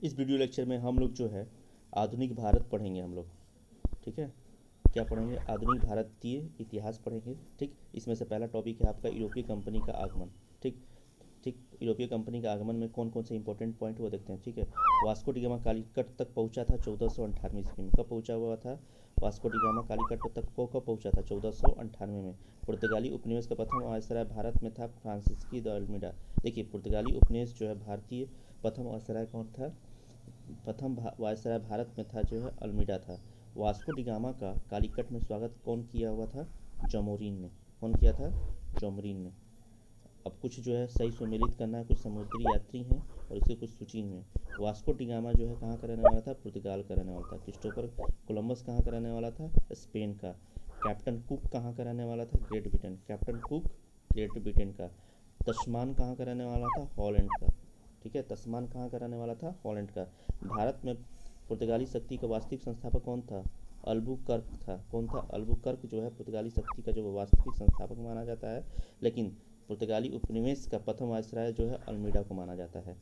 इस video lecture में हम लोग जो है आधुनिक भारत पढ़ेंगे हम लोग। ठीक है, क्या पढ़ेंगे? आधुनिक भारतीय इतिहास पढ़ेंगे। ठीक, इसमें से पहला टॉपिक है आपका यूरोपीय कंपनी का आगमन। ठीक ठीक, यूरोपीय कंपनी का आगमन में कौन कौन से इंपॉर्टेंट पॉइंट वो देखते हैं। ठीक है, वास्को डी गामा कालीकट तक पहुंचा था 1498 ईस्वी में। कब पहुंचा हुआ था वास्को डी गामा कालीकट तक? को कब पहुंचा था? 1498 में। पुर्तगाली उपनिवेश का प्रथम वायसराय भारत में था फ्रांसिस्की द अल्मीडा। देखिए, पुर्तगाली उपनिवेश जो है भारतीय प्रथम वायसराय कौन था? प्रथम वायसराय भारत में था जो है अल्मीडा था। वास्को डी गामा का कालीकट में स्वागत कौन किया हुआ था? जमोरिन ने। कौन किया था? जमोरिन ने। अब कुछ जो है सही सुमेलित करना है। कुछ समुद्री यात्री हैं और इसके कुछ सूची में। वास्को डी गामा जो है कहाँ का रहने वाला था? पुर्तगाल का रहने वाला था। क्रिस्टोफर कोलंबस कहाँ का रहने वाला था? स्पेन का। कैप्टन कुक कहाँ का रहने वाला था? Great Britain. Captain cook great Britain का। तस्मान कहाँ का रहने वाला था? हॉलैंड का। ठीक है, तस्मान कहाँ का रहने वाला था? हॉलैंड का। भारत में पुर्तगाली शक्ति का वास्तविक संस्थापक कौन था? अल्बुकर्क था। कौन था? अल्बुकर्क जो है पुर्तगाली शक्ति का जो वास्तविक संस्थापक माना जाता है, लेकिन पुर्तगाली उपनिवेश का प्रथम वायसराय जो है अल्मीडा को माना जाता है।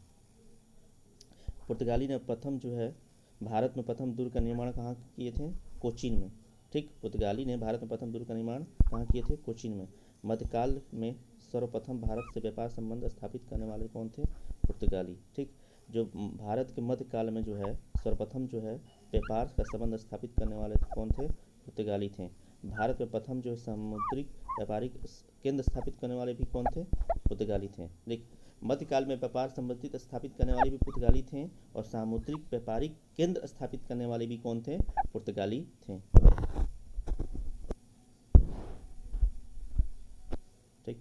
पुर्तगाली ने प्रथम जो है भारत में प्रथम दुर्ग का निर्माण कहाँ किए थे? कोचीन में। ठीक, पुर्तगाली ने भारत में प्रथम दुर्ग का निर्माण कहाँ किए थे? कोचीन में। मध्यकाल में सर्वप्रथम भारत से व्यापार संबंध स्थापित करने वाले कौन थे? पुर्तगाली। ठीक, जो भारत के मध्यकाल में जो है सर्वप्रथम जो है व्यापार का संबंध स्थापित करने वाले कौन थे? पुर्तगाली थे। भारत में प्रथम जो समुद्रिक व्यापारिक केंद्र स्थापित करने वाले भी कौन थे? पुर्तगाली थे। लेकिन मध्यकाल में व्यापार संबंधी स्थापित करने वाले भी पुर्तगाली थे और सामुद्रिक व्यापारिक केंद्र स्थापित करने वाले भी कौन थे? पुर्तगाली थे। ठीक,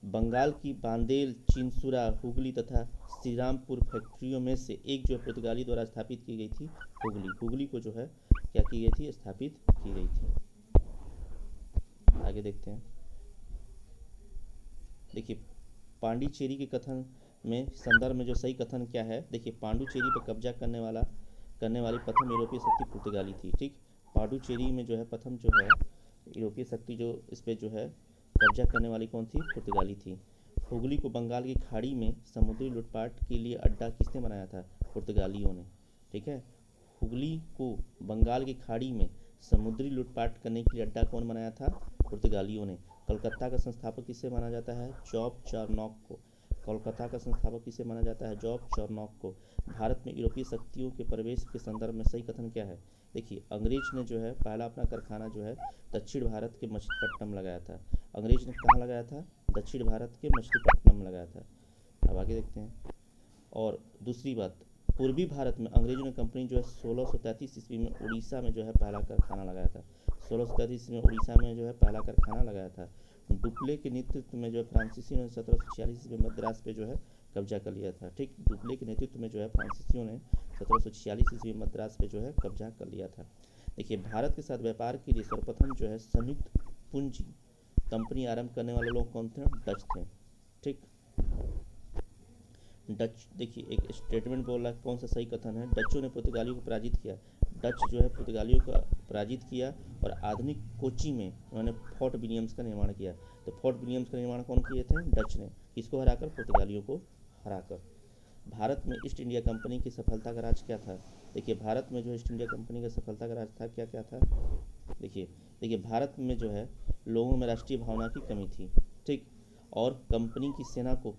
बंगाल की बांदेल, चिंसुरा, हुगली तथा श्रीरामपुर फैक्ट्रियों में से एक जो पुर्तगाली द्वारा स्थापित की गई थी हुगली को जो है क्या की गई थी? स्थापित की गई थी। आगे देखते हैं। देखिए, पांडिचेरी के कथन में संदर्भ में जो सही कथन क्या है? देखिए, पांडुचेरी पर कब्जा करने वाली प्रथम यूरोपीय शक्ति पुर्तगाली थी। ठीक, पांडुचेरी में जो है प्रथम जो है यूरोपीय शक्ति जो इस पर जो है कब्जा करने वाली कौन थी? पुर्तगाली थी। हुगली को बंगाल की खाड़ी में समुद्री लूटपाट के लिए अड्डा किसने बनाया था? पुर्तगालियों ने। ठीक है, हुगली को बंगाल की खाड़ी में समुद्री लूटपाट करने के लिए अड्डा कौन बनाया था? पुर्तगालियों ने। कलकत्ता का संस्थापक किसे माना जाता है? जॉब चार्नॉक को। कोलकाता का संस्थापक किसे माना जाता है? जॉब चार्नॉक को। भारत में यूरोपीय शक्तियों के प्रवेश के संदर्भ में सही कथन क्या है? देखिए, अंग्रेज ने जो है पहला अपना कारखाना जो है दक्षिण भारत के मछलीपट्टनम लगाया था। अंग्रेज ने कहाँ लगाया था? दक्षिण भारत के मछलीपट्टनम लगाया था। अब आगे देखते हैं। और दूसरी बात, पूर्वी भारत में अंग्रेजों ने कंपनी जो है 1633 ईस्वी में उड़ीसा में जो है पहला कारखाना लगाया था। 1633 ईस्वी में उड़ीसा में जो है पहला कारखाना लगाया था। डुप्ले के नेतृत्व में जो है फ्रांसीसियों ने 1746 ईस्वी में मद्रास पे जो है कब्जा कर लिया था। ठीक, डुप्ले के नेतृत्व में जो है फ्रांसीसियों ने 1746 ईस्वी में मद्रास पे जो है कब्जा कर लिया था। देखिए, भारत के साथ व्यापार के लिए सर्वप्रथम जो है संयुक्त पूंजी कंपनी आरंभ करने वाले लोग कौन थे? डच थे। ठीक, डच। देखिए, एक स्टेटमेंट बोल रहा है, कौन सा सही कथन है? डचों ने पुर्तगालियों को पराजित किया। डच जो है पुर्तगालियों को पराजित किया और आधुनिक कोची में उन्होंने फोर्ट विलियम्स का निर्माण किया। तो फोर्ट विलियम्स का निर्माण कौन किए थे? डच ने। किसको हराकर? पुर्तगालियों को हराकर। भारत में ईस्ट इंडिया कंपनी की सफलता का राज क्या था? देखिए, भारत में जो ईस्ट इंडिया कंपनी का सफलता का राज था, क्या क्या था? देखिए, भारत में जो है लोगों में राष्ट्रीय भावना की कमी थी। ठीक, और कंपनी की सेना को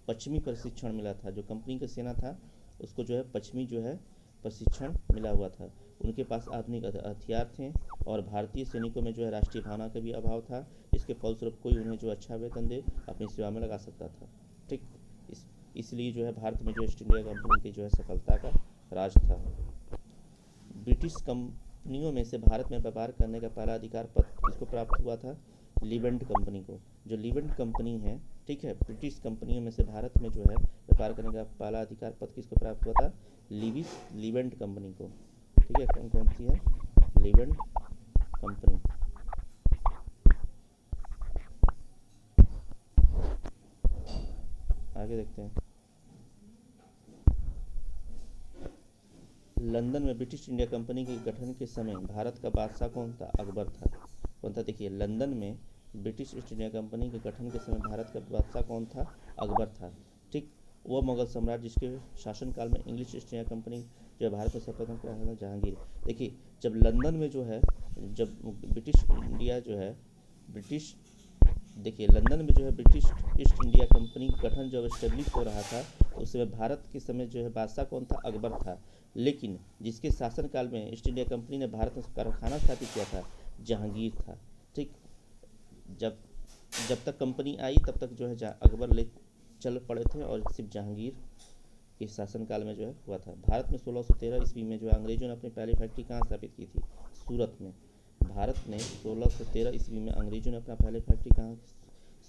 पश्चिमी प्रशिक्षण मिला था। जो कंपनी का सेना था उसको जो है पश्चिमी जो है प्रशिक्षण मिला हुआ था। उनके पास आधुनिक हथियार थे और भारतीय सैनिकों में जो है राष्ट्रीय भावना का भी अभाव था। इसके फलस्वरूप कोई उन्हें जो अच्छा वेतन दे अपनी सेवा में लगा सकता था। ठीक, इसलिए जो है भारत में जो ईस्ट इंडिया कंपनी की जो है सफलता का राज था। ब्रिटिश कंपनियों में से भारत में व्यापार करने का पहला अधिकार पत्र किसको प्राप्त हुआ था? लीवेंट कंपनी को। जो लीवेंट कंपनी है, ठीक है, ब्रिटिश कंपनियों में से भारत में जो है व्यापार करने का पहला अधिकार पत्र किसको प्राप्त हुआ था? लीवेंट कंपनी को। ठीक है, कौन कौन सी है? लीवेंट कंपनी। आगे देखते हैं। लंदन में ब्रिटिश इंडिया कंपनी के गठन के समय भारत का बादशाह कौन था? अकबर था। कौन था? देखिए, लंदन में ब्रिटिश ईस्ट इंडिया कंपनी के गठन के समय भारत का बादशाह कौन था? अकबर था। ठीक, वह मुगल सम्राट जिसके शासनकाल में इंग्लिश ईस्ट इंडिया कंपनी जो है भारत में सर्वप्रथम क्या था, जहांगीर। देखिए जब लंदन में जो है, जब ब्रिटिश इंडिया जो है, ब्रिटिश देखिए लंदन में जो है ब्रिटिश ईस्ट इंडिया कंपनी गठन जब इस्टेब्लिश हो रहा था, तो उस समय भारत के समय जो है बादशाह कौन था, अकबर था। लेकिन जिसके शासनकाल में ईस्ट इंडिया कंपनी ने भारत में कारखाना स्थापित किया था, जहांगीर था। ठीक, जब जब तक कंपनी आई तब तक जो है अकबर ले चल पड़े थे, और सिर्फ जहांगीर के शासनकाल में जो है हुआ था। भारत में 1613 ईस्वी में जो है अंग्रेजों ने अपनी पहली फैक्ट्री कहाँ स्थापित की थी, सूरत में। भारत ने 1613 ईस्वी में अंग्रेजों ने अपना पहले फैक्ट्री कहाँ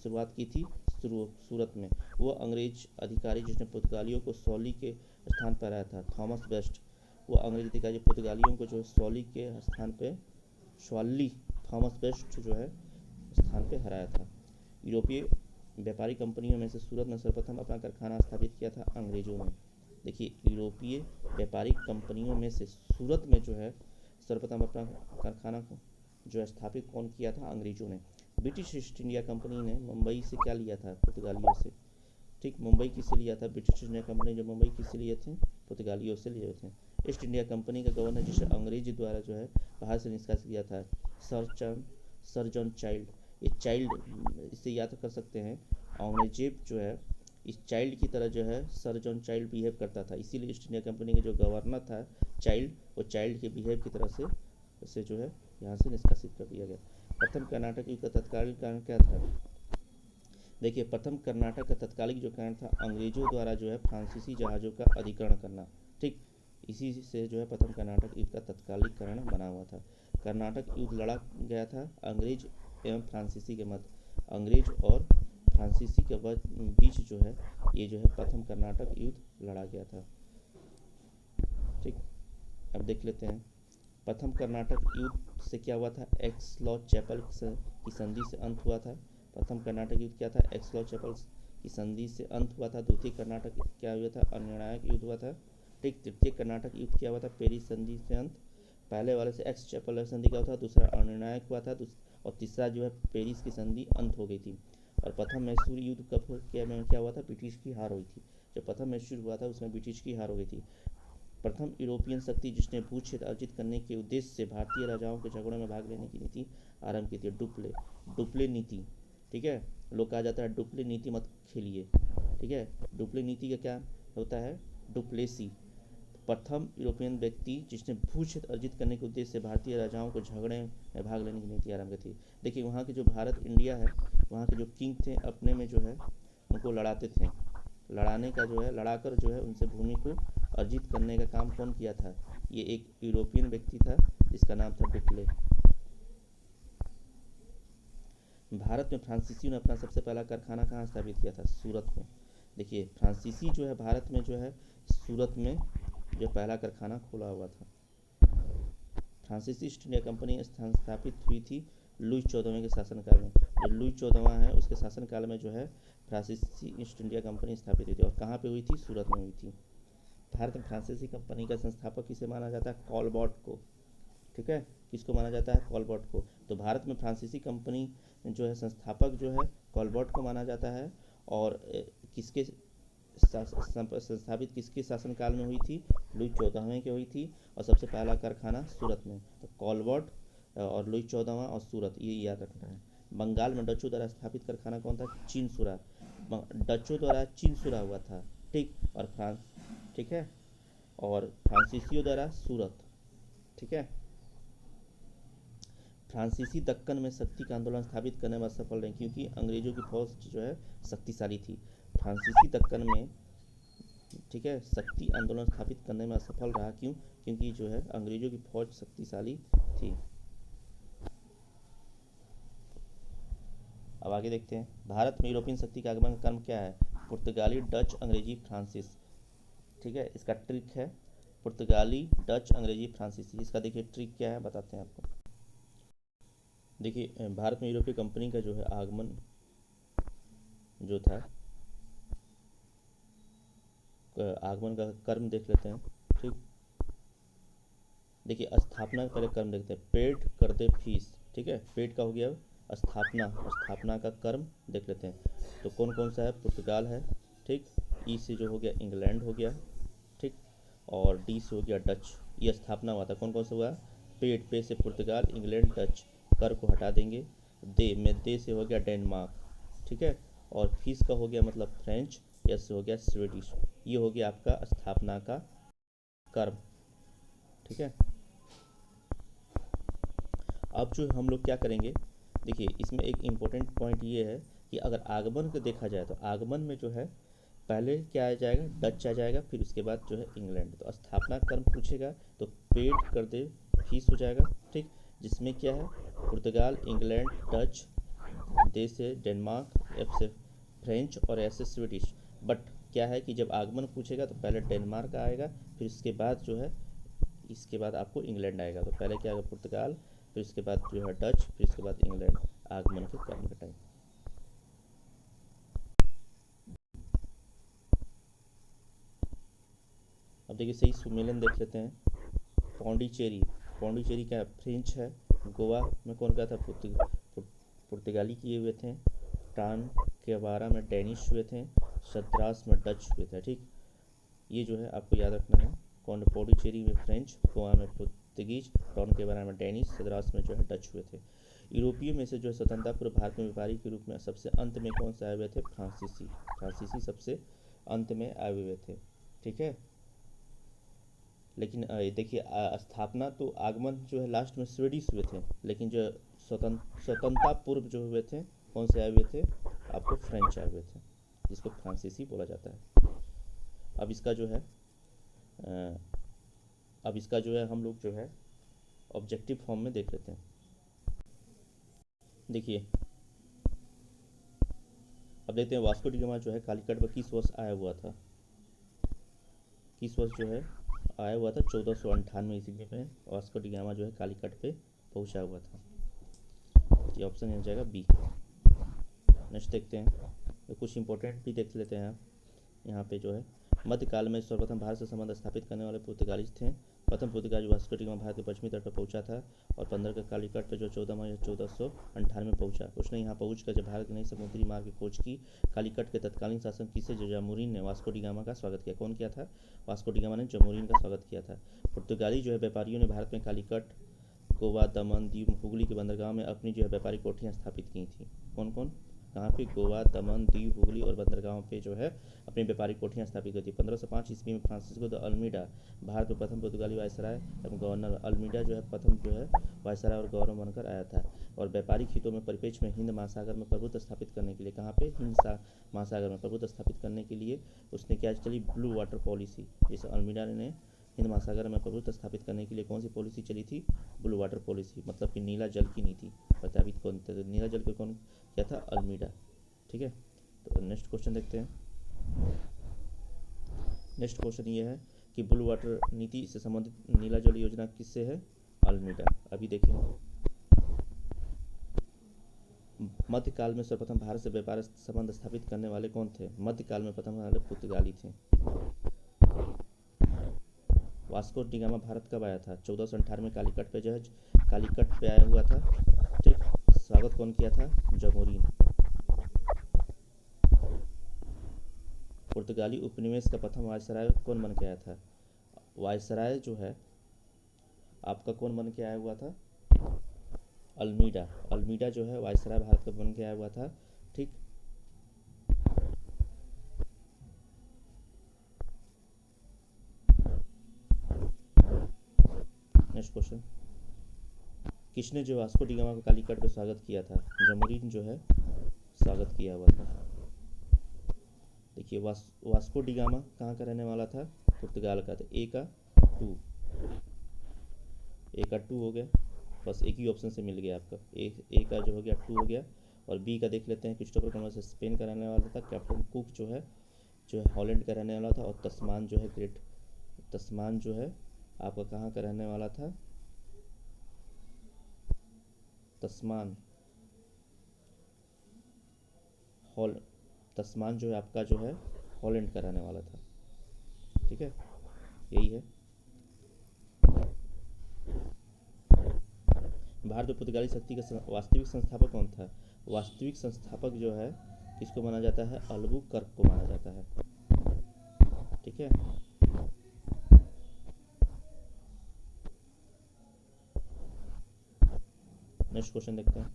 शुरुआत की थी, सूरत में। वो अंग्रेज अधिकारी जिसने पुर्तगालियों को सौली के स्थान पर आया था, थॉमस वेस्ट। वो अंग्रेज अधिकारी पुर्तगालियों को जो है सौली के स्थान पे, शॉली थॉमस वेस्ट जो है स्थान पे हराया था। यूरोपीय व्यापारी कंपनियों में से सूरत में सर्वप्रथम अपना कारखाना स्थापित किया था अंग्रेजों ने। देखिए यूरोपीय व्यापारी कंपनियों में से सूरत में जो है सर्वप्रथम अपना कारखाना जो है स्थापित कौन किया था, अंग्रेजों ने। ब्रिटिश ईस्ट इंडिया कंपनी ने मुंबई से क्या लिया था, पुर्तगालियों से। ठीक, मुंबई किससे लिया था, ब्रिटिश ईस्ट इंडिया कंपनी जो मुंबई किससे लिए थे, पुर्तगालियों से लिए थे। ईस्ट इंडिया कंपनी का गवर्नर जिसे अंग्रेजी द्वारा जो है बाहर से निष्कासित किया था, सर जॉन चाइल्ड। ये चाइल्ड इससे याद कर सकते हैं, औरंगजेब जो है इस चाइल्ड की तरह जो है सर जॉन चाइल्ड बिहेव करता था, इसीलिए ईस्ट इंडिया कंपनी के जो गवर्नर था चाइल्ड, वो चाइल्ड के बिहेव की तरह से उसे जो है यहाँ से निष्कासित कर दिया गया। प्रथम कर्नाटक युद्ध का तत्कालीन कारण क्या था। देखिए प्रथम कर्नाटक का तत्कालिक जो कारण था, अंग्रेजों द्वारा जो है फ्रांसीसी जहाज़ों का अधिग्रहण करना। ठीक, इसी से जो है प्रथम कर्नाटक युद्ध का तत्कालिक कारण बना हुआ था। कर्नाटक युद्ध लड़ा गया था अंग्रेज एवं फ्रांसीसी के मध्य, अंग्रेज और फ्रांसीसी के बीच जो है ये जो है प्रथम कर्नाटक युद्ध लड़ा गया था। ठीक, अब देख लेते हैं प्रथम कर्नाटक युद्ध से क्या हुआ था, एक्सलॉ चैपल की संधि से अंत हुआ था। प्रथम कर्नाटक युद्ध क्या था, एक्सलॉ चैपल की संधि से अंत हुआ था। द्वितीय कर्नाटक क्या हुआ था, अनिर्णायक युद्ध हुआ था। ठीक, तृतीय कर्नाटक युद्ध क्या हुआ था, पेरिस संधि से अंत। पहले वाले से एक्स चैपल संधि क्या हुआ था, दूसरा अनिर्णायक हुआ था, और तीसरा जो है पेरिस की संधि अंत हो गई थी। और प्रथम मैसूर युद्ध कब क्या हुआ था, ब्रिटिश की हार हुई थी। जो प्रथम मैसूर हुआ था उसमें ब्रिटिश की हार हो गई थी। प्रथम यूरोपियन शक्ति जिसने भू क्षेत्र अर्जित करने के उद्देश्य से भारतीय राजाओं के झगड़ों में भाग लेने की नीति आरंभ की थी, डुप्ले नीति। ठीक है, लोग कहा जाता है डुप्ले नीति मत खेलिए। ठीक है, डुप्ले नीति का क्या होता है, डुप्लेसी। प्रथम यूरोपियन व्यक्ति जिसने भू क्षेत्र अर्जित करने के उद्देश्य से भारतीय राजाओं को झगड़े में भाग लेने की नीति आरंभ की थी। देखिए वहाँ के जो भारत इंडिया है, वहाँ के जो किंग थे अपने में जो है उनको लड़ाते थे, लड़ाने का जो है लड़ाकर जो है उनसे भूमि को अर्जित करने का काम कौन किया था, ये एक यूरोपियन व्यक्ति था जिसका नाम था डुप्ले। भारत में फ्रांसीसियों ने अपना सबसे पहला कारखाना कहाँ स्थापित किया था, सूरत में। देखिए फ्रांसीसी जो है भारत में जो है सूरत में जो पहला कारखाना खोला हुआ था। फ्रांसीसी ईस्ट इंडिया कंपनी स्थापित हुई थी लुई 14वें के शासनकाल में। जो लुई 14वां है उसके शासनकाल में जो है फ्रांसीसी ईस्ट इंडिया कंपनी स्थापित हुई थी, और कहाँ पे हुई थी, सूरत में हुई थी। भारत में फ्रांसीसी कंपनी का संस्थापक किसे माना जाता है, कॉलबॉट को। ठीक है, किसको माना जाता है, कॉलबॉट को। तो भारत में फ्रांसीसी कंपनी जो है संस्थापक जो है कॉलबॉट को माना जाता है। और किसके संस्थापित किसके शासनकाल में हुई थी, लुई 14वें की हुई थी, और सबसे पहला कारखाना सूरत में। तो कॉलबॉट और लुई 14वां और सूरत, ये याद रखना है। बंगाल में डचों द्वारा स्थापित कारखाना कौन था, चिनसुरा। डचों द्वारा चिनसुरा हुआ था। ठीक, और ठीक है, और फ्रांसीसियों द्वारा सूरत। ठीक है, फ्रांसीसी दक्कन में शक्ति का आंदोलन स्थापित करने में सफल रहे क्योंकि अंग्रेजों की फौज जो है शक्तिशाली थी। फ्रांसीसी दक्कन में, ठीक है, शक्ति आंदोलन स्थापित करने में असफल रहा, क्यों, क्योंकि जो है अंग्रेजों की फौज शक्तिशाली थी। अब आगे देखते हैं, भारत में यूरोपियन शक्ति का आगमन का क्रम क्या है, पुर्तगाली, डच, अंग्रेजी, फ्रांसीस। ठीक है, इसका ट्रिक है पुर्तगाली, डच, अंग्रेजी, फ्रांसीसी। इसका देखिए ट्रिक क्या है, बताते हैं आपको। देखिए भारत में यूरोपीय कंपनी का जो है आगमन जो था, आगमन का क्रम देख लेते हैं। ठीक, देखिए स्थापना का पहले क्रम देखते हैं, पेड कर दे फीस। ठीक है, पेड का हो गया स्थापना, और स्थापना का क्रम देख लेते हैं। तो कौन कौन सा है, पुर्तगाल है, ठीक, ई से जो हो गया इंग्लैंड हो गया, ठीक, और डी से हो गया डच। ये स्थापना हुआ था, कौन कौन सा हुआ? पेड पे से पुर्तगाल, इंग्लैंड, डच। कर को हटा देंगे। दे से हो गया डेनमार्क, ठीक है, और फीस का हो गया मतलब फ्रेंच, एस से हो गया स्वीडिश। ये हो गया आपका स्थापना का कर्म, ठीक है। अब जो हम लोग क्या करेंगे, देखिए इसमें एक इम्पोर्टेंट पॉइंट ये है कि अगर आगमन को देखा जाए तो आगमन में जो है पहले क्या आ जाएगा, डच आ जाएगा, फिर उसके बाद जो है इंग्लैंड। तो स्थापना कर्म पूछेगा तो पेड कर दे फीस हो जाएगा, ठीक, जिसमें क्या है पुर्तगाल, इंग्लैंड, डच, दे से डेनमार्क, एफ से फ्रेंच और एस से स्वीडिश। बट क्या है कि जब आगमन पूछेगा तो पहले डेनमार्क आएगा, फिर इसके बाद जो है इसके बाद आपको इंग्लैंड आएगा। तो पहले क्या आएगा पुर्तगाल, फिर इसके बाद जो है डच, फिर इसके बाद इंग्लैंड, आगमन के कर्म का टाइम। अब देखिए सही सुमेलन देख लेते हैं। पौंडीचेरी, पौंडीचेरी क्या है? फ्रेंच है। गोवा में कौन गया था? पुर्तगाली किए हुए थे। टान केवारा में डेनिश हुए थे। सद्रास में डच हुए थे, ठीक। ये जो है आपको याद रखना है। पौंडीचेरी में फ्रेंच, गोवा में पुर्तगीज, टान केवारा में डेनिश, सद्रास में जो है डच हुए थे। यूरोपीय में से जो है स्वतंत्रता पूर्व भारत में व्यापारी के रूप में सबसे अंत में कौन से आए हुए थे? फ्रांसीसी। फ्रांसीसी सबसे अंत में आए हुए थे, ठीक है। लेकिन देखिए स्थापना तो आगमन जो है लास्ट में स्वीडिश हुए थे, लेकिन जो स्वतंत्रता पूर्व जो हुए थे कौन से आए हुए थे? आपको फ्रेंच आए हुए थे, जिसको फ्रांसीसी बोला जाता है। अब इसका जो है अ, अब इसका जो है हम लोग जो है ऑब्जेक्टिव फॉर्म में देख लेते हैं। देखिए अब देखते हैं वास्को डी गामा जो है कालीकट में किस वर्ष आया हुआ था। किस वर्ष जो है आया हुआ था? 1498 ईस्वी में वास्को डी गामा जो है कालीकट पे पहुंचा हुआ था। ये ऑप्शन हो जाएगा बी। नेक्स्ट देखते हैं, तो कुछ इंपॉर्टेंट भी देख लेते हैं। यहाँ पे जो है मध्यकाल में सर्वप्रथम भारत से संबंध स्थापित करने वाले पुर्तगाली थे। प्रथम पुर्तगाली वास्को डी गामा भारत के पश्चिमी तट पर पहुंचा था और 15 का कालीकट पर जो 14 मई 1498 में पहुंचा। उसने यहाँ पहुंचकर जब भारत के नई समुद्री मार्ग की खोज की। कालीकट के तत्कालीन शासक किसे जमोरिन ने वास्को डी गामा का स्वागत किया। कौन किया था? वास्को डी गामा ने जमोरिन का स्वागत किया था। पुर्तगाली जो है व्यापारियों ने भारत में कालीकट, गोवा, दमन, दीव, हुगली के बंदरगाह में अपनी जो है व्यापारिक कोठियाँ स्थापित की थी। कौन कौन? कहाँ पे? गोवा, दमन, दीव, हुगली और बंदरगाहों पे जो है अपनी व्यापारिक कोठियाँ स्थापित की थी। 1505 ईस्वी में फ्रांसिस्को द अल्मीडा भारत में प्रथम पुर्तगाली वायसराय एवं गवर्नर। अल्मीडा जो है प्रथम जो है वायसराय और गवर्नर बनकर आया था और व्यापारिक हितों में परिप्रेक्ष्य में हिंद महासागर में प्रभुत्व स्थापित करने के लिए, कहाँ पे? हिंद महासागर में प्रभुत्व स्थापित करने के लिए उसने क्या चली? Blue water policy. जैसे अल्मीडा ने हिंद महासागर में प्रभुत्व स्थापित करने के लिए कौन सी पॉलिसी चली थी? ब्लू वाटर पॉलिसी, मतलब कि नीला जल की नीति प्रस्तावित कौन थे? नीला जल को कौन क्या था? अल्मीडा, ठीक है। तो नेक्स्ट क्वेश्चन देखते हैं। नेक्स्ट क्वेश्चन ये है कि ब्लू वाटर नीति से संबंधित नीला जल योजना किससे है? अल्मीडा। अभी देखें मध्यकाल में सर्वप्रथम भारत से व्यापार संबंध स्थापित करने वाले कौन थे? मध्यकाल में प्रथम वाले पुर्तगाली थे। वास्को डी गामा भारत कब आया था? 1498 में कालीकट पे जो है कालीकट पे आया हुआ था, ठीक। स्वागत कौन किया था? जमोरिन। पुर्तगाली उपनिवेश का प्रथम वायसराय कौन बन के आया था? वायसराय जो है आपका कौन बन के आया हुआ था? अल्मीडा। अल्मीडा जो है वायसराय भारत का बन के आया हुआ था, ठीक। नेक्स्ट क्वेश्चन, किसने जो वास्को डी गामा को कालीकट पे स्वागत किया था? जमोरिन जो है स्वागत किया हुआ था। देखिए वास्को डी गामा कहाँ का रहने वाला था? पुर्तगाल का। तो ए का टू हो गया, बस एक ही ऑप्शन से मिल गया आपका। ए का जो हो गया 2 हो गया। और बी का देख लेते हैं। क्रिस्टोफर कोलंबस स्पेन का रहने वाला था। कैप्टन कुक जो है हॉलैंड का रहने वाला था। और तस्मान जो है आपका कहाँ का रहने वाला था? तस्मान जो है आपका जो है हॉलैंड का रहने वाला था, ठीक है। यही है। भारत में पुर्तगाली शक्ति का वास्तविक संस्थापक कौन था? वास्तविक संस्थापक जो है किसको माना जाता है? अल्बुकर्क को माना जाता है। ठीक है। नेक्स्ट क्वेश्चन देखते हैं।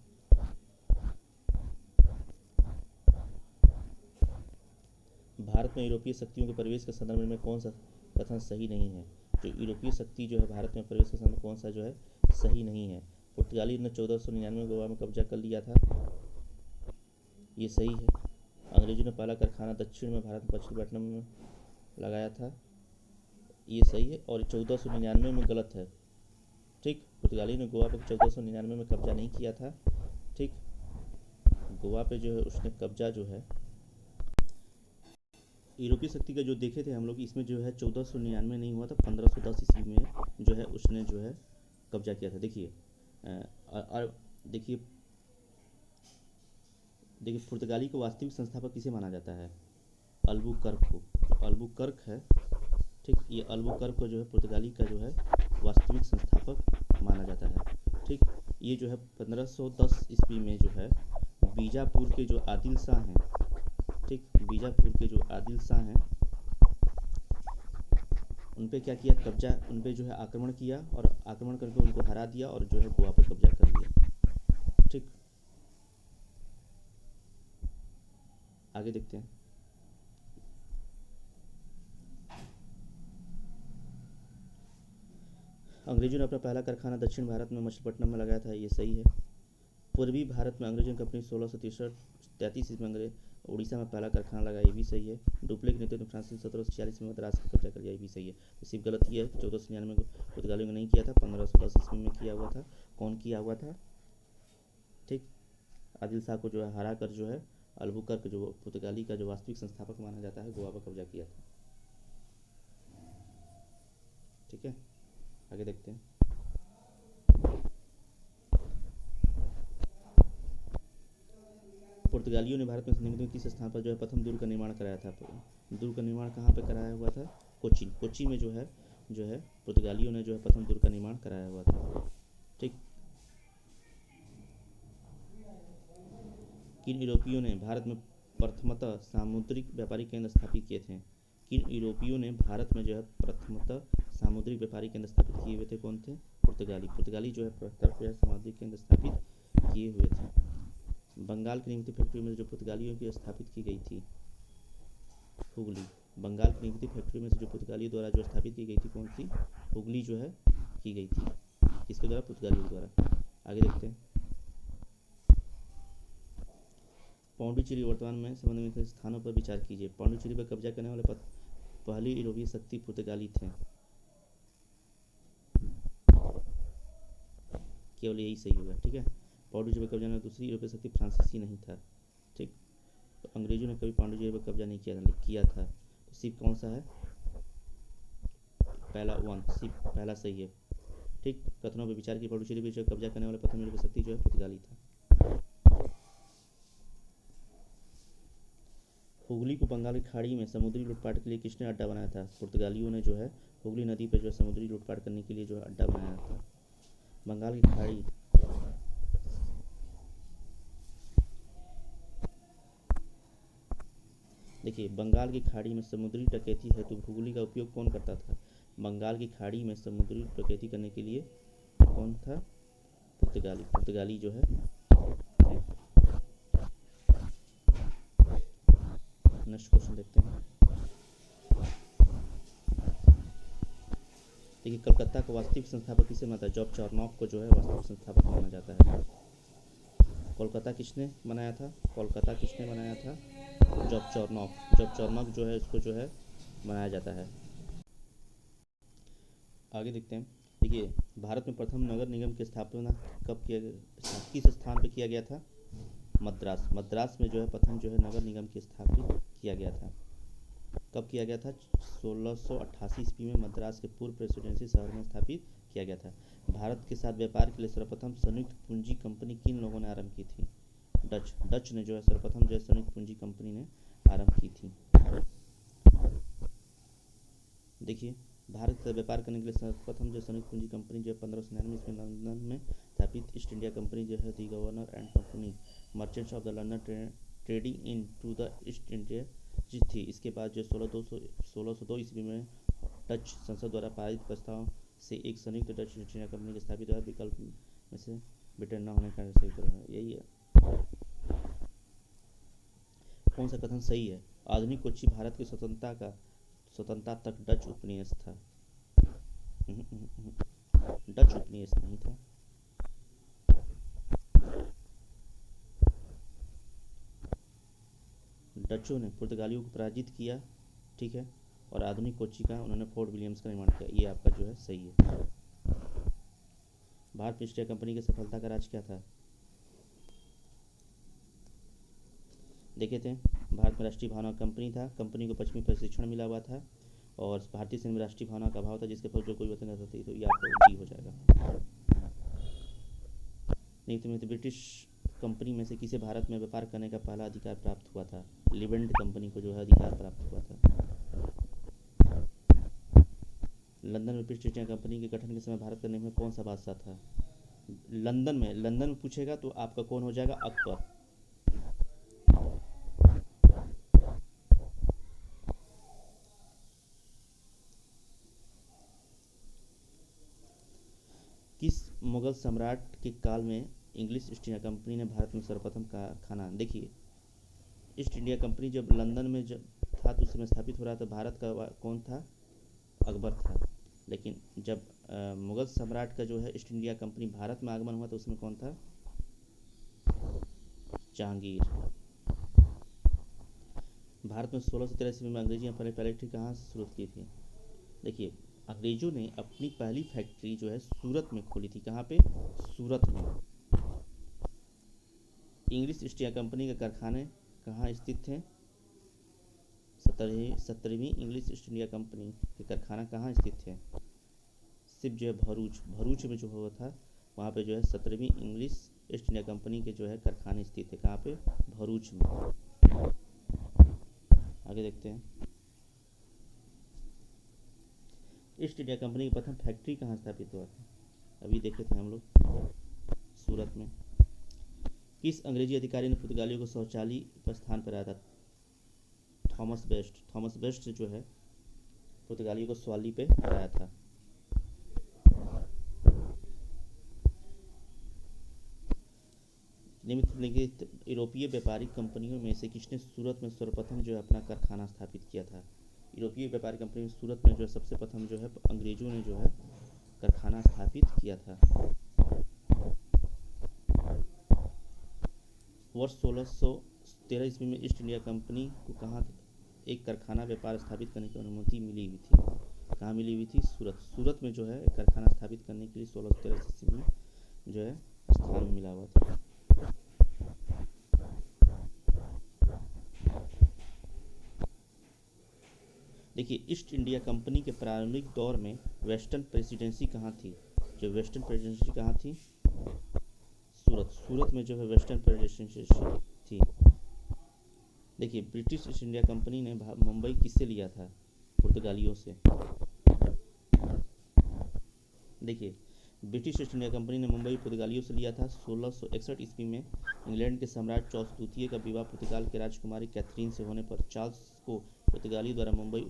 भारत में यूरोपीय शक्तियों के प्रवेश के संदर्भ में कौन सा कथन सही नहीं है? जो यूरोपीय शक्ति जो है भारत में प्रवेश के संदर्भ में कौन सा जो है सही नहीं है? पुर्तगाली ने 1499 गोवा में कब्जा कर लिया था, ये सही है। अंग्रेजों ने पहला कारखाना दक्षिण में भारत मछलीपट्टनम में लगाया था, ये सही है। और 1499 में गलत है, ठीक। पुर्तगाली ने गोवा पर 1499 में कब्जा नहीं किया था, ठीक। गोवा पे जो है उसने कब्जा जो है यूरोपीय शक्ति का जो देखे थे हम लोग, इसमें जो है 1499 नहीं हुआ था, 1510 ईस्वी में जो है उसने जो है कब्जा किया था। देखिए और देखिए पुर्तगाली को वास्तविक संस्थापक किसे माना जाता है? अल्बुकर्क को। जो अल्बुकर्क है, ठीक, ये अल्बुकर्क को जो है पुर्तगाली का जो है वास्तविक संस्थापक माना जाता है, ठीक। ये जो है 1510 ईस्वी में जो है बीजापुर के जो आदिल शाह हैं, ठीक, बीजापुर के जो आदिल शाह हैं उन पे क्या किया? कब्जा, उन पे जो है आक्रमण किया और आक्रमण करके उनको हरा दिया और जो है गोवा पे कब्जा कर लिया, ठीक। आगे देखते हैं। अंग्रेजों ने अपना पहला कारखाना दक्षिण भारत में मछलीपट्टनम में लगाया था, ये सही है। पूर्वी भारत में अंग्रेजों की कंपनी 1633 ईस्वी में उड़ीसा में पहला कारखाना लगाया, ये भी सही है। डुप्ले के नेतृत्व में फ्रांसीसी 1746 में मद्रास का कब्जा कर लिया, ये भी सही है। तो सिर्फ गलत ये है कि 1499 को पुर्तगालियों ने नहीं किया था, 1510 ईस्वी में किया हुआ था। कौन किया हुआ था? ठीक, आदिल शाह को जो है हरा कर जो है अल्बुकर्क जो पुर्तगाली का जो वास्तविक संस्थापक माना जाता है गोवा पर कब्जा किया था, ठीक है। आगे देखते हैं। पुर्तगालियों ने भारत में निम्नलिखित में किस स्थान पर जो है प्रथम दुर्ग का निर्माण कराया था? दुर्ग का निर्माण कहाँ पे कराया हुआ था? कोचीन। कोचीन में जो है पुर्तगालियों ने जो है प्रथम दुर्ग का निर्माण कराया हुआ था, ठीक। किन यूरोपियों ने भारत में प्रथमतः सामुद्रिक व्यापारिक केंद्र स्थापित किए थे? किन यूरोपियों ने भारत में जो है प्रथमतः सामुद्रिक व्यापारिक केंद्र स्थापित किए हुए थे? कौन थे? पुर्तगाली। पुर्तगाली जो है प्रथम सामुद्रिक केंद्र स्थापित किए हुए थे। बंगाल की नीमती फैक्ट्री में जो पुर्तगालियों की स्थापित की गई थी, हुगली। बंगाल की नीमती फैक्ट्री में से जो पुर्तगालियों द्वारा जो स्थापित की गई थी, कौन सी? हुगली जो है की गई थी, किसके द्वारा? पुर्तगालियों द्वारा। आगे देखते हैं। पाउंडुचेरी वर्तमान में संबंध में स्थानों पर विचार कीजिए। पाउंडुचेरी पर कब्जा करने वाले पहली यूरोपीय शक्ति पुर्तगाली थे, केवल यही सही होगा, ठीक है। पाउंडुचेरी पर कब्जा करने वाली दूसरी यूरोपीय शक्ति फ्रांसीसी नहीं था, ठीक। तो अंग्रेजों ने कभी पाउंडुचेरी पर कब्जा नहीं किया था। तो सिर्फ कौन सा है? पहला वन, सिर्फ पहला सही है, ठीक। कथनों पर विचार की पाउंडुचेरी पर कब्जा करने वाले प्रथम यूरोपीय शक्ति जो है पुर्तगाली था। हुगली को बंगाल की खाड़ी में समुद्री लूटपाट के लिए किसने अड्डा बनाया था? पुर्तगालियों ने जो है हुगली नदी पर जो है समुद्री लूटपाट करने के लिए जो है अड्डा बनाया था। बंगाल की खाड़ी, देखिए बंगाल की खाड़ी में समुद्री डकैती हेतु हुगली का उपयोग कौन करता था? बंगाल की खाड़ी में समुद्री डकैती करने के लिए कौन था? पुर्तगाली। पुर्तगाली जो है। नेक्स्ट क्वेश्चन देखते हैं। देखिए कलकत्ता का वास्तविक संस्थापक किसे माना जाता है? जॉब चार्नॉक को जो है वास्तविक संस्थापक माना जाता है। कोलकाता किसने बनाया था? कोलकाता किसने बनाया था? Job Charnock. जॉब चार्नॉक जो है इसको जो है बनाया जाता है। आगे देखते हैं। देखिए भारत में प्रथम नगर निगम की स्थापना कब किया गया, किस स्थान पर किया गया था? मद्रास। मद्रास में जो है प्रथम जो है नगर निगम की स्थापित किया गया था। कब किया गया था? 1688 ईस्वी में मद्रास के पूर्व प्रेसिडेंसी शहर में स्थापित किया गया था। भारत के साथ व्यापार के लिए सर्वप्रथम संयुक्त पूंजी कंपनी किन लोगों ने आरंभ की थी? डच ने जो है सर्वप्रथम जो है संयुक्त पूंजी कंपनी ने आरंभ की थी। देखिए भारत से व्यापार करने के लिए सर्वप्रथम जो संयुक्त पूंजी कंपनी जो है 1599 ईस्वी में लंदन में स्थापित ईस्ट इंडिया कंपनी जो है the governor and company merchants of the London trading into the East India थी। इसके बाद जो 1602 ईस्वी में डच संसद द्वारा पारित प्रस्ताव से एक संयुक्त डच ईस्ट इंडिया कंपनी के स्थापित हुआ। विकल्प में से ब्रिटेन न होने का सही उत्तर है, यही है। कौन सा कथन सही है? आधुनिक कोच्चि भारत की स्वतंत्रता तक डच उपनिवेश था। डच उपनिवेश नहीं था। डचों ने पुर्तगालियों को पराजित किया, ठीक है, और आधुनिक कोच्चि का उन्होंने फोर्ट विलियम्स का निर्माण किया। ये आपका जो है सही है। भारत ईस्ट इंडिया कंपनी की सफलता का राज क्या था? देखे थे, भारत में राष्ट्रीय भावना कंपनी था। कंपनी को पश्चिमी प्रशिक्षण मिला हुआ था और भारतीय सैन्य में राष्ट्रीय भावना का अभाव था, जिसके फल जो कोई वतन रहता थी, तो ये आपका डी हो जाएगा। नहीं तो ब्रिटिश कंपनी में से किसे भारत में व्यापार करने का पहला अधिकार प्राप्त हुआ था? लिवेंट कंपनी को जो है अधिकार प्राप्त हुआ था। लंदन में ब्रिटिश ईस्ट इंडिया कंपनी के गठन के समय भारत करने में कौन सा बादशाह था? लंदन में पूछेगा तो आपका कौन हो जाएगा? अकबर। किस मुगल सम्राट के काल में इंग्लिश ईस्ट इंडिया कंपनी ने भारत में सर्वप्रथम कारखाना? देखिए, ईस्ट इंडिया कंपनी जब लंदन में जब था तो उस समय स्थापित हो रहा था, भारत का कौन था? अकबर था। लेकिन जब मुगल सम्राट का जो है ईस्ट इंडिया कंपनी भारत में आगमन हुआ तो उसमें कौन था? जहांगीर। भारत में 1613 ईस्वी में अंग्रेजी ने पहले फैक्ट्री कहाँ से शुरू की थी? देखिए, अंग्रेजों ने अपनी पहली फैक्ट्री जो है सूरत में खोली थी। कहाँ पे? सूरत में। इंग्लिश ईस्ट इंडिया कंपनी के कारखाने कहाँ स्थित थे? 17वीं इंग्लिश ईस्ट इंडिया कंपनी के कारखाना कहाँ स्थित थे? सिर्फ जो है भरूच में जो हुआ था, वहाँ पे जो है 17वीं इंग्लिश ईस्ट इंडिया कंपनी के जो है कारखाने स्थित थे। कहाँ पे? भरूच में। आगे देखते हैं, ईस्ट इंडिया कंपनी की प्रथम फैक्ट्री कहाँ स्थापित हुआ था? अभी देखे थे हम लोग, सूरत में। किस अंग्रेजी अधिकारी ने पुर्तगालियों को शौचालय पर स्थान पर आया था? थॉमस बेस्ट जो है पुर्तगालियों को स्वाली पे हराया था। निम्नलिखित यूरोपीय व्यापारिक कंपनियों में से किसने सूरत में सर्वप्रथम जो है अपना कारखाना स्थापित किया था? यूरोपीय व्यापारिक कंपनी में सूरत में जो है सबसे प्रथम जो है अंग्रेजों ने जो है कारखाना स्थापित किया था। वर्ष 1613 ईस्वी में ईस्ट इंडिया कंपनी को कहाँ एक कारखाना व्यापार स्थापित करने की अनुमति मिली हुई थी? कहाँ मिली हुई थी? सूरत में जो है एक कारखाना स्थापित करने के लिए 1613 ईस्वी में जो है स्थान मिला हुआ था। देखिए, ईस्ट इंडिया कंपनी के प्रारंभिक दौर में वेस्टर्न प्रेसिडेंसी कहाँ थी? जो वेस्टर्न प्रेसिडेंसी कहाँ थी? सूरत में जो है वेस्टर्न प्रेसिडेंसी थी। देखिए, ब्रिटिश ईस्ट इंडिया कंपनी ने मुंबई किससे लिया था? पुर्तगालियों से। देखिए, ब्रिटिश ईस्ट इंडिया कंपनी ने मुंबई पुर्तगालियों से लिया था। 1661 ईस्वी में इंग्लैंड के सम्राट चार्ल्स द्वितीय का विवाह पुर्तगाल के राजकुमारी कैथरीन से होने पर चार्ल्स को पुर्तगाली द्वारा मुंबई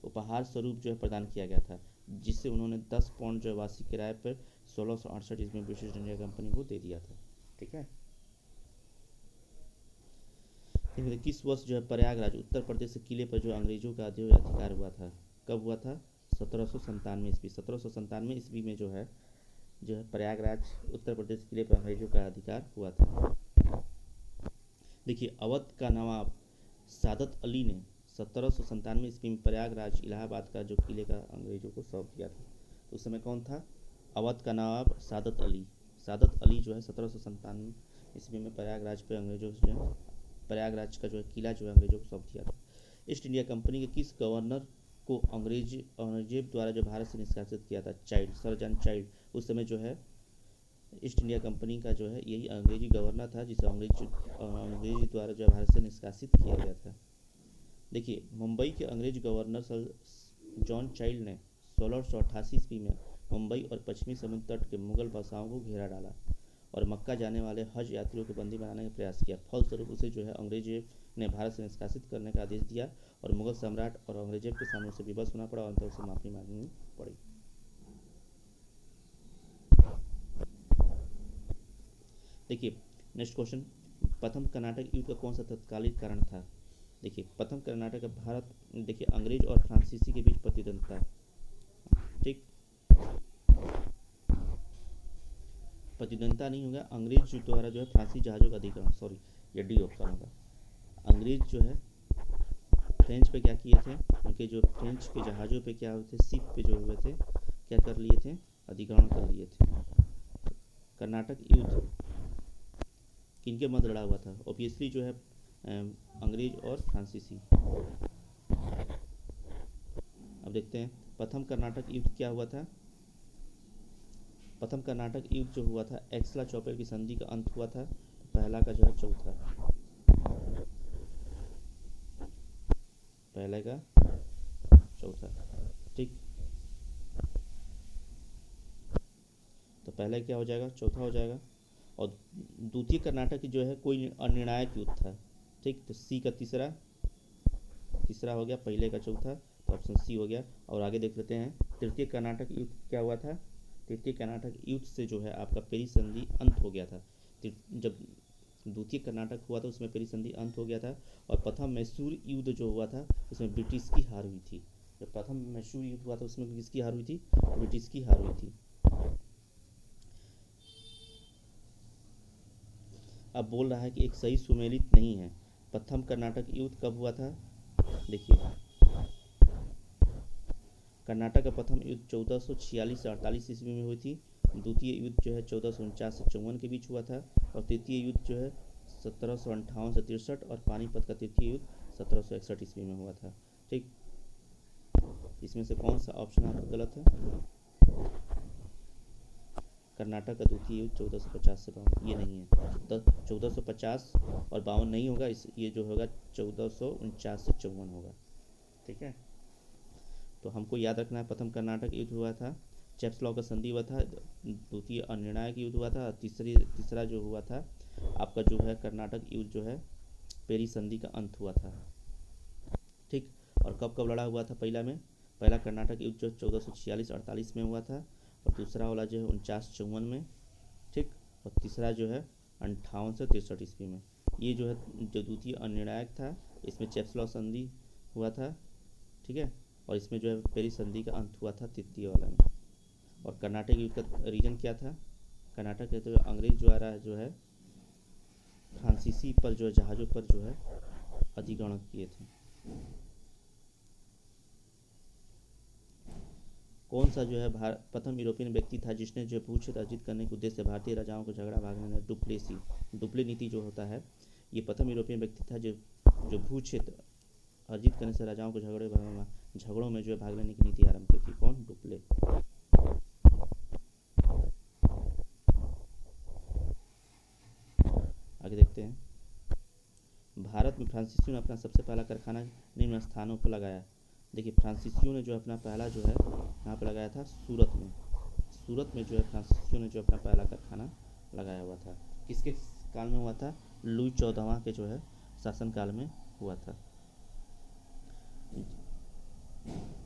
उपहार स्वरूप जो है प्रदान किया गया था, जिससे उन्होंने 10 पाउंड जो वार्षिक किराए पर 1668 ईस्वी में ब्रिटिश इंडिया कंपनी को दे दिया था। ठीक है। किस वर्ष जो है प्रयागराज उत्तर प्रदेश के किले पर जो अंग्रेजों का अधिकार हुआ था? कब हुआ था? 1797 ईस्वी। 1797 ईस्वी में जो है प्रयागराज उत्तर प्रदेश किले पर अंग्रेजों का अधिकार हुआ था। देखिए, अवध का नवाब सादत अली ने 1797 ईस्वी में प्रयागराज इलाहाबाद का जो किले का अंग्रेजों को सौंप दिया था। तो उस समय कौन था? अवध का नवाब सादत अली जो है 1797 ईस्वी में प्रयागराज पे अंग्रेजों से प्रयागराज का जो है किला जो है अंग्रेजों को सौंप दिया था। ईस्ट इंडिया कंपनी के किस गवर्नर को अंग्रेज द्वारा जो भारत से निष्कासित किया था? Sir John child. उस समय जो है ईस्ट इंडिया कंपनी का जो है यही अंग्रेजी गवर्नर था, जिसे अंग्रेजी द्वारा जो भारत से निष्कासित किया गया था। देखिए, मुंबई के अंग्रेज गवर्नर सर जॉन चाइल्ड ने 1688 ईस्वी में मुंबई और पश्चिमी समुद्र तट के मुगल बसाओं को घेरा डाला और मक्का जाने वाले हज यात्रियों को बंदी बनाने का प्रयास किया। फलस्वरूप उसे जो है अंग्रेज ने भारत से निष्कासित करने का आदेश दिया और मुगल सम्राट और औरंगजेब के सामने उसे विवश होना पड़ा और अंत उसे माफी मांगनी पड़ी। देखिए नेक्स्ट क्वेश्चन, प्रथम कर्नाटक युद्ध का कौन सा तत्कालीन कारण था? देखिए प्रथम कर्नाटक भारत, देखिए अंग्रेज और फ्रांसीसी के बीच प्रतिद्वंद्विता, ठीक, प्रतिद्वंद्विता नहीं होगा, अंग्रेज द्वारा जो है फ्रांसीसी जहाज़ों का अधिग्रहण, सॉरी ये डी ऑप्शन होगा। अंग्रेज जो है फ्रेंच पे क्या किए थे, उनके जो फ्रेंच के जहाज़ों पे क्या हुए थे, शिप पे जो हुए थे, क्या कर लिए थे, अधिग्रहण कर लिए थे। कर्नाटक युद्ध किनके मध्य लड़ा हुआ था? ऑब्वियसली जो है अंग्रेज और फ्रांसीसी। अब देखते हैं प्रथम कर्नाटक युद्ध क्या हुआ था। प्रथम कर्नाटक युद्ध जो हुआ था एक्सला चौपेल की संधि का अंत हुआ था, पहला का जो है चौथा, पहले का चौथा, ठीक, तो पहले क्या हो जाएगा, चौथा हो जाएगा। और द्वितीय कर्नाटक जो है कोई अनिर्णायक युद्ध था, ठीक, तो सी का तीसरा, तीसरा हो गया, पहले का चौथा, तो ऑप्शन सी हो गया। और आगे देख लेते हैं तृतीय कर्नाटक युद्ध क्या हुआ था। तृतीय कर्नाटक युद्ध से जो है आपका पेरी संधि अंत हो गया था। जब द्वितीय कर्नाटक हुआ था उसमें पेरी संधि अंत हो गया था। और प्रथम मैसूर युद्ध जो हुआ था उसमें ब्रिटिश की हार हुई थी। जब प्रथम मैसूर युद्ध हुआ था उसमें किसकी हार हुई थी, ब्रिटिश की हार हुई थी। अब बोल रहा है कि एक सही सुमेलित नहीं है। प्रथम कर्नाटक युद्ध कब हुआ था? देखिए कर्नाटक का प्रथम युद्ध 1446 से 48 ईस्वी में हुई थी। द्वितीय युद्ध जो है 1449 से 54 के बीच हुआ था। और तृतीय युद्ध जो है 1758 से 63, और पानीपत का तृतीय युद्ध 1761 ईस्वी में हुआ था, ठीक। इसमें से कौन सा ऑप्शन आपका गलत है? कर्नाटक का द्वितीय युद्ध 1450 से 52, ये नहीं है। 1450 और 52 नहीं होगा, इस ये जो होगा 1449 से 54 होगा, ठीक है। तो हमको याद रखना है प्रथम कर्नाटक युद्ध हुआ था, चेप्स लॉ का संधि हुआ था, द्वितीय अनिर्णायक युद्ध हुआ था, तीसरा जो हुआ था आपका जो है कर्नाटक युद्ध जो है पेरी संधि का अंत हुआ था, ठीक। और कब कब लड़ा हुआ था? पहला कर्नाटक युद्ध जो 1446-48 में हुआ था, और दूसरा वाला जो है 49-54 में, ठीक। और तीसरा जो है 58 से 63 ईस्वी में। ये जो है जो द्वितीय अनिर्णायक था, इसमें चेप्स लॉ संधि हुआ था, ठीक है। और इसमें जो है पेरिस संधि का अंत हुआ था तृतीय वाला में। और कर्नाटक युद्ध का रीजन क्या था? कर्नाटक के तो अंग्रेज द्वारा जो है फ्रांसीसी पर जो है जहाज़ों पर जो है अधिग्रहण किए थे। कौन सा जो है प्रथम यूरोपियन व्यक्ति था जिसने जो भू क्षेत्र अर्जित करने के उद्देश्य से भारतीय राजाओं को झगड़ा भागने में डुप्ले नीति जो होता है, ये प्रथम यूरोपियन व्यक्ति था जो भू क्षेत्र अर्जित करने से राजाओं को झगड़ों में जो है भाग लेने की नीति आरंभ की थी। कौन? डुप्ले। आगे देखते हैं भारत में फ्रांसीसियों ने अपना सबसे पहला कारखाना निम्न स्थानों पर लगाया। देखिए फ्रांसीसियों ने जो अपना पहला जो है यहाँ पर लगाया था सूरत में। सूरत में जो है फ्रांसीसियों ने जो अपना पहला कारखाना लगाया हुआ था। किसके काल में हुआ था? लुई 14वां के जो है शासनकाल में हुआ था।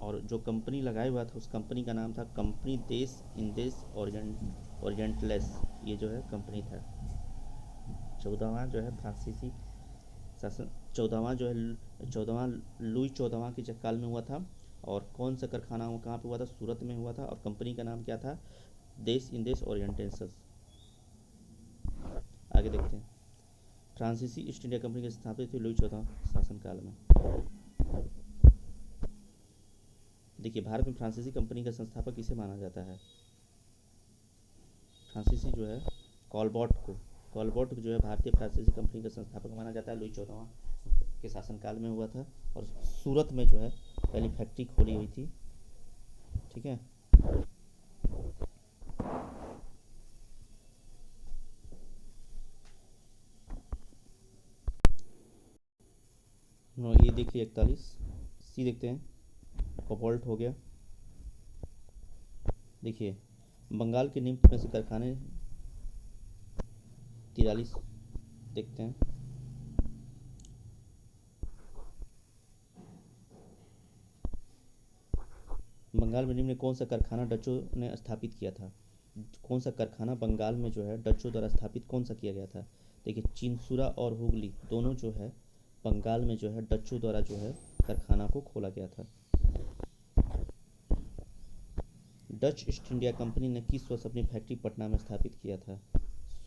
और जो कंपनी लगाया हुआ था उस कंपनी का नाम था कंपनी देश इंदेश ओरिएंटलेस, ये जो है कंपनी था। 14वां जो है फ्रांसीसी शासन, 14वां लुई 14वां के काल में हुआ था। और कौन सा कारखाना कहाँ पे हुआ था? सूरत में हुआ था। और कंपनी का नाम क्या था? देश इंदेश ओरिएंटेशंस। आगे देखते हैं फ्रांसीसी ईस्ट इंडिया कंपनी की स्थापित हुई लुई 14वां शासनकाल में। देखिए भारत में फ्रांसीसी कंपनी का संस्थापक किसे माना जाता है? फ्रांसीसी जो है कॉलबॉट जो है भारतीय फ्रांसीसी कंपनी का संस्थापक माना जाता है। लुई 14वां के शासनकाल में हुआ था। और सूरत में जो है पहली फैक्ट्री खोली हुई थी, ठीक है। ये देखिए 41 सी देखते हैं, कोबाल्ट हो गया। देखिए बंगाल के निम्न में से कारखाने 43 देखते हैं। बंगाल में निम्न कौन सा कारखाना डचों ने स्थापित किया था? कौन सा कारखाना बंगाल में जो है डचों द्वारा स्थापित कौन सा किया गया था? देखिए चिंसुरा और हुगली दोनों जो है बंगाल में जो है डचों द्वारा जो है कारखाना को खोला गया था। डच ईस्ट इंडिया कंपनी ने किस वर्ष अपनी फैक्ट्री पटना में स्थापित किया था?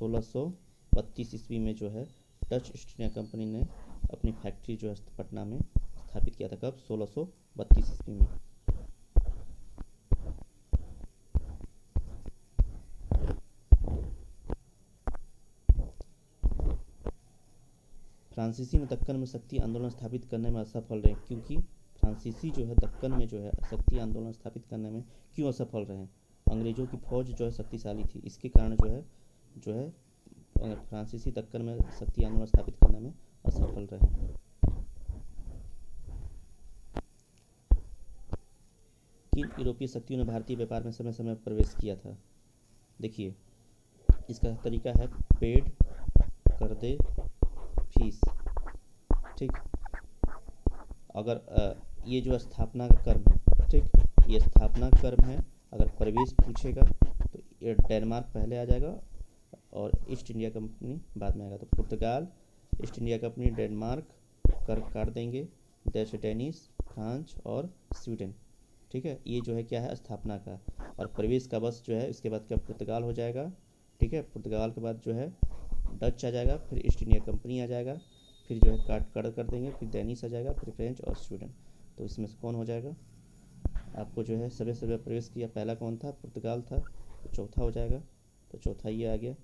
1632 ईस्वी में जो है डच ईस्ट इंडिया कंपनी ने अपनी फैक्ट्री जो है पटना में स्थापित किया था। कब? 1632 ईस्वी में। फ्रांसीसी में दक्कन में शक्ति आंदोलन स्थापित करने में असफल रहे, क्योंकि फ्रांसीसी जो है दक्कन में जो है शक्ति आंदोलन स्थापित करने में क्यों असफल रहे? अंग्रेजों की फौज जो है शक्तिशाली थी, इसके कारण जो है फ्रांसीसी दक्कन में शक्ति आंदोलन स्थापित करने में असफल रहे। किन यूरोपीय शक्तियों ने भारतीय व्यापार में समय समय पर प्रवेश किया था? देखिए इसका तरीका है पेड, कर दे, फीस। ठीक, अगर ये जो स्थापना का कर्म है, ठीक, ये स्थापना कर्म है। अगर प्रवेश पूछेगा तो ये डेनमार्क पहले आ जाएगा और ईस्ट इंडिया कंपनी बाद में आएगा। तो पुर्तगाल, ईस्ट इंडिया कंपनी, डेनमार्क कर काट देंगे, जैसे डेनिश, फ्रांस और स्वीडन। ठीक है, ये जो है क्या है स्थापना का। और प्रवेश का बस जो है इसके बाद क्या पुर्तगाल हो जाएगा। ठीक है, पुर्तगाल के बाद जो है डच आ जाएगा, फिर ईस्ट इंडिया कंपनी आ जाएगा, फिर जो है काट कर देंगे, फिर डेनिश आ जाएगा, फिर फ्रेंच और स्वीडन। तो इसमें से कौन हो जाएगा? आपको जो है सबसे प्रवेश किया पहला कौन था? पुर्तगाल था। तो चौथा हो जाएगा, तो चौथा ये आ गया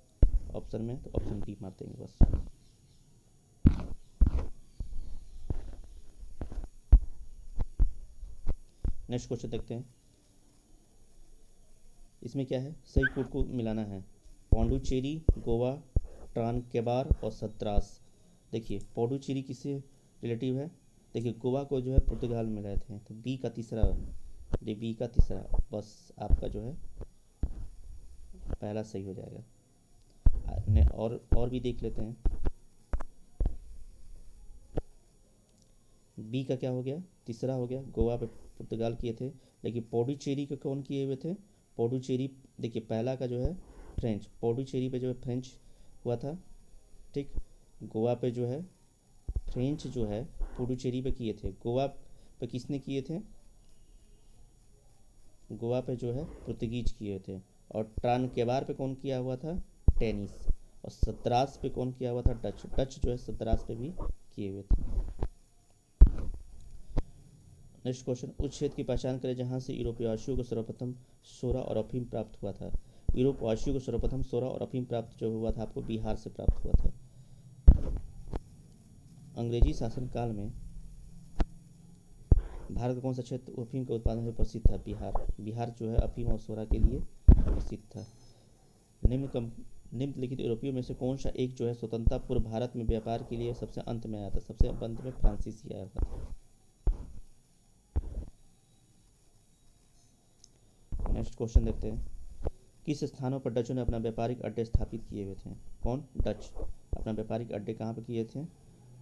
ऑप्शन में, तो ऑप्शन डी मार देंगे बस। नेक्स्ट क्वेश्चन देखते हैं। इसमें क्या है? सही कोड को मिलाना है। पौंडुचेरी, गोवा, ट्रांकेबार और सद्रास। देखिए पौंडुचेरी किससे रिलेटिव है? देखिए गोवा को जो है पुर्तगाल में गए थे, तो बी का तीसरा, बी का तीसरा बस आपका जो है पहला सही हो जाएगा। और भी देख लेते हैं। बी का क्या हो गया? तीसरा हो गया। गोवा पे पुर्तगाल किए थे, लेकिन पौंडुचेरी के कौन किए हुए थे? पौंडुचेरी देखिए पहला का जो है फ्रेंच, पौंडुचेरी पे जो है फ्रेंच हुआ था। ठीक, गोवा पे जो है फ्रेंच जो है पुडुचेरी पे किए थे। गोवा पे किसने किए थे? गोवा पे जो है पुर्तगीज किए थे। और ट्रांकेबार पे कौन किया हुआ था? डेनिश। और सद्रास पे कौन किया हुआ था? डच। डच जो है सद्रास पे भी किए हुए थे। नेक्स्ट क्वेश्चन, उस क्षेत्र की पहचान करें जहां से यूरोपवासियों को सर्वप्रथम सोरा और अफीम प्राप्त हुआ था। यूरोपवासियों को सर्वप्रथम सोरा और अफीम प्राप्त जो हुआ था आपको बिहार से प्राप्त हुआ था। अंग्रेजी शासनकाल में भारत का कौन सा क्षेत्र अफीम के उत्पादन में प्रसिद्ध था? बिहार। बिहार जो है अफीम और सोरा के लिए प्रसिद्ध था। निम्नलिखित यूरोपियों में से कौन सा एक जो है स्वतंत्रता पूर्व भारत में व्यापार के लिए सबसे अंत में आया था? सबसे अंत में फ्रांसीसी आया था। नेक्स्ट क्वेश्चन देखते हैं। किस स्थानों पर डचों ने अपना व्यापारिक अड्डे स्थापित किए हुए थे? कौन? डच। अपना व्यापारिक अड्डे कहाँ पर किए थे?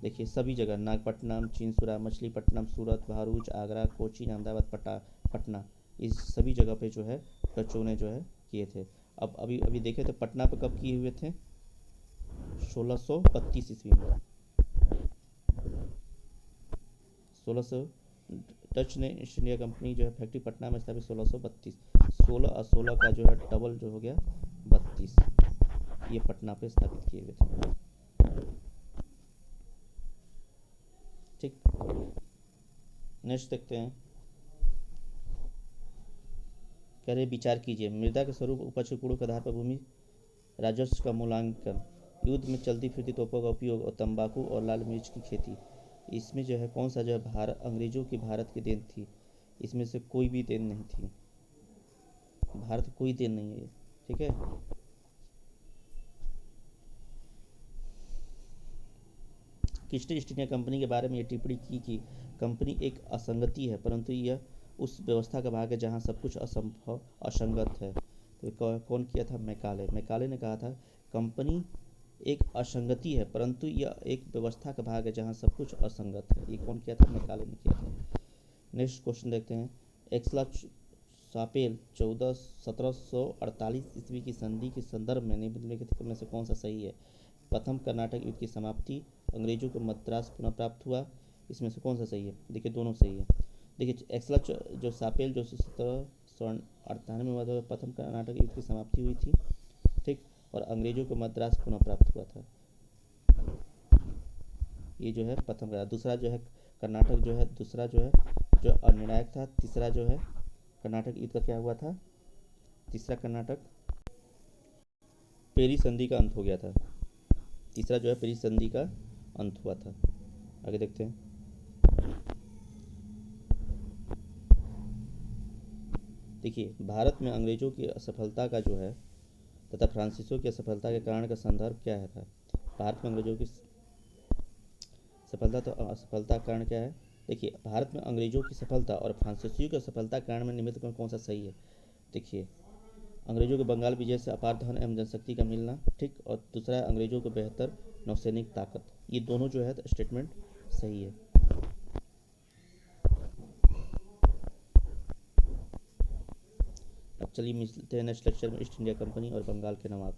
देखिए सभी जगह, नागपट्टनम, चिंसुरा, मछलीपट्टनम, सूरत, भरूच, आगरा, कोचीन, अहमदाबाद, पटना, इस सभी जगह पे जो है डचों ने जो है किए थे। अब अभी देखे तो पटना पे कब किए हुए थे? 1632 ईस्वी में। 1600 डच ने ईस्ट इंडिया कंपनी जो है फैक्ट्री पटना में स्थापित 1632। 16 और 16 का जो है डबल जो हो गया 32, ये पटना पे स्थापित किए हुए थे। ठीक, नेक्स्ट देखते हैं। कह रहे विचार कीजिए, मृदा के स्वरूप, उपज के गुणों के आधार पर भूमि राजस्व का मूल्यांकन, युद्ध में चलती फिरती तोपों का उपयोग और तंबाकू और लाल मिर्च की खेती। इसमें जो है कौन सा जो है अंग्रेजों की भारत की देन थी? इसमें से कोई भी देन नहीं थी, भारत की कोई देन नहीं है। ठीक है, किसने ईस्ट इंडिया कंपनी के बारे में ये टिप्पणी की कि कंपनी एक असंगति है, परंतु यह उस व्यवस्था का भाग है जहाँ सब कुछ असंभव असंगत है। तो कौन किया था? मैकाले। मैकाले ने कहा था कंपनी एक असंगति है, परंतु यह एक व्यवस्था का भाग है जहाँ सब कुछ असंगत है। ये कौन किया था? मैकाले ने किया था। नेक्स्ट क्वेश्चन देखते हैं। सापेल 1748 ईस्वी की संधि के संदर्भ में निम्नलिखित में से कौन सा सही है? प्रथम कर्नाटक युद्ध की समाप्ति, अंग्रेजों को मद्रास पुनः प्राप्त हुआ, इसमें से कौन सा सही है? देखिए दोनों सही है। देखिए एक्सला जो सापेल जो 1798 में हुआ था, प्रथम कर्नाटक युद्ध की समाप्ति हुई थी, ठीक, और अंग्रेजों को मद्रास पुनः प्राप्त हुआ था। ये जो है प्रथम का। दूसरा जो है कर्नाटक जो है, दूसरा जो है जो अनिर्णायक था। तीसरा जो है कर्नाटक युद्ध का क्या हुआ था? तीसरा कर्नाटक पेरी संधि का अंत हो गया था। तीसरा जो है पेरी संधि का अंत हुआ था। आगे देखते हैं। देखिए भारत में अंग्रेजों की असफलता का जो है तथा फ्रांसीसियों की असफलता के कारण का संदर्भ क्या है था? भारत में अंग्रेजों की सफलता तो असफलता का कारण क्या है? देखिए भारत में अंग्रेजों की सफलता और फ्रांसीसियों की असफलता के कारण में निम्नलिखित में कौन सा सही है? देखिए अंग्रेजों के बंगाल विजय से अपार धन एवं जनशक्ति का मिलना, ठीक, और दूसरा है अंग्रेजों को बेहतर नौसैनिक ताकत। ये दोनों जो है स्टेटमेंट सही है। अब चलिए मिलते हैं नेक्स्ट लेक्चर में ईस्ट इंडिया कंपनी और बंगाल के नवाब।